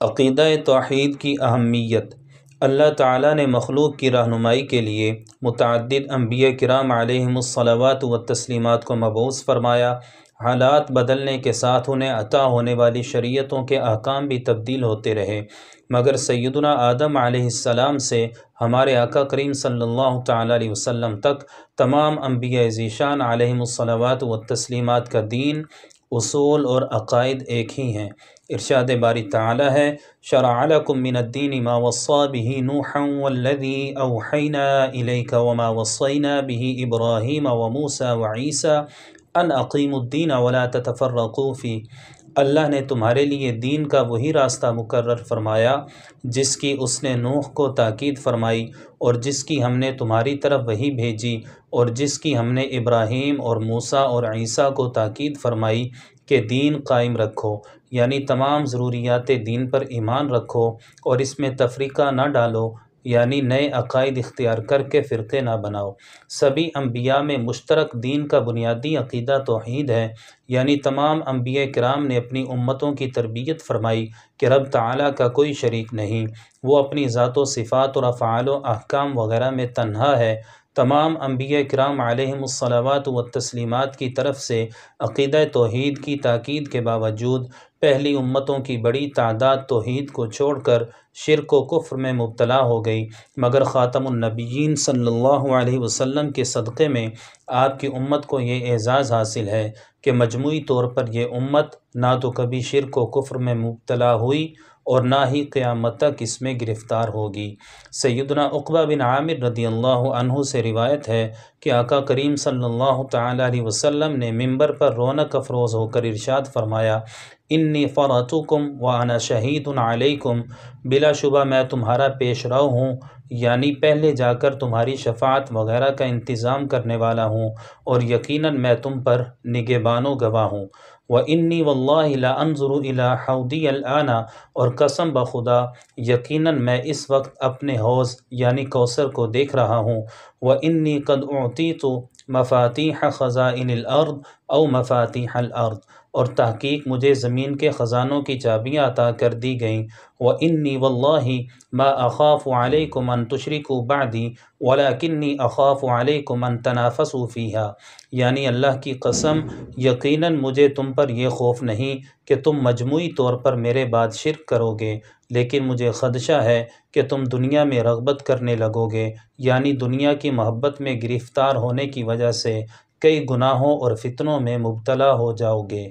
عقیدہ توحید کی اہمیت۔ اللہ تعالیٰ نے مخلوق کی رہنمائی کے لیے متعدد انبیاء کرام علیہم الصلوات والتسلیمات کو مبعوث فرمایا۔ حالات بدلنے کے ساتھ انہیں عطا ہونے والی شریعتوں کے احکام بھی تبدیل ہوتے رہے، مگر سیدنا آدم علیہ السلام سے ہمارے آقا کریم صلی اللہ تعالیٰ علیہ وسلم تک تمام انبیاء ذیشان علیہم الصلوات والتسلیمات کا دین، اصول اور عقائد ایک ہی ہیں۔ ارشاد باری تعالیٰ ہے: شرع لکم من الدین ما وصی به نوحا والذی اوحینا الیک وما وصینا به ابراہیم وموسیٰ وعیسیٰ ان اقیموا الدین ولا تتفرقوا فیہ۔ اللہ نے تمہارے لیے دین کا وہی راستہ مقرر فرمایا جس کی اس نے نوح کو تاکید فرمائی، اور جس کی ہم نے تمہاری طرف وحی بھیجی، اور جس کی ہم نے ابراہیم اور موسیٰ اور عیسیٰ کو تاکید فرمائی کہ دین قائم رکھو، یعنی تمام ضروریات دین پر ایمان رکھو اور اس میں تفریقہ نہ ڈالو، یعنی نئے عقائد اختیار کر کے فرقے نہ بناؤ۔ سبھی انبیاء میں مشترک دین کا بنیادی عقیدہ توحید ہے، یعنی تمام انبیاء کرام نے اپنی امتوں کی تربیت فرمائی کہ رب تعالیٰ کا کوئی شریک نہیں، وہ اپنی ذات و صفات اور افعال و احکام وغیرہ میں تنہا ہے۔ تمام انبیاء کرام علیہم الصلوات والتسلیمات کی طرف سے عقیدہ توحید کی تاکید کے باوجود پہلی امتوں کی بڑی تعداد توحید کو چھوڑ کر شرک و کفر میں مبتلا ہو گئی، مگر خاتم النبیین صلی اللہ علیہ وسلم کے صدقے میں آپ کی امت کو یہ اعزاز حاصل ہے کہ مجموعی طور پر یہ امت نہ تو کبھی شرک و کفر میں مبتلا ہوئی اور نہ ہی قیامت تک اس میں گرفتار ہوگی۔ سیدنا عقبہ بن عامر رضی اللہ عنہ سے روایت ہے کہ آقا کریم صلی اللہ تعالیٰ علیہ وسلم نے منبر پر رونق افروز ہو کر ارشاد فرمایا: انی فرطکم وانا شہید علیکم، بلا شبہ میں تمہارا پیش رو ہوں، یعنی پہلے جا کر تمہاری شفاعت وغیرہ کا انتظام کرنے والا ہوں، اور یقیناً میں تم پر نگہبان و گواہ ہوں۔ وَإِنِّي وَاللَّهِ لَأَنظُرُ إِلَىٰ حَوْضِيَ الْآنَ، اور قسم بخدا یقیناً میں اس وقت اپنے حوض یعنی کوثر کو دیکھ رہا ہوں۔ وَإِنِّي قَدْ أُعْطِيتُ مَفَاتِيحَ خَزَائِنِ الْأَرْضِ أَوْ مَفَاتِيحَ الْأَرْضِ، اور تحقیق مجھے زمین کے خزانوں کی چابیاں عطا کر دی گئیں۔ وَإِنِّي وَاللَّهِ مَا أَخَافُ عَلَيْكُمْ أَن تُشْرِكُوا بَعْدِي وَلَكِنِّي أَخَافُ عَلَيْكُمْ أَن تَنَافَسُوا فِيهَا، یعنی اللہ کی قسم یقیناً مجھے تم پر یہ خوف نہیں کہ تم مجموعی طور پر میرے بعد شرک کرو گے، لیکن مجھے خدشہ ہے کہ تم دنیا میں رغبت کرنے لگو گے، یعنی دنیا کی محبت میں گرفتار ہونے کی وجہ سے کئی گناہوں اور فتنوں میں مبتلا ہو جاؤ گے۔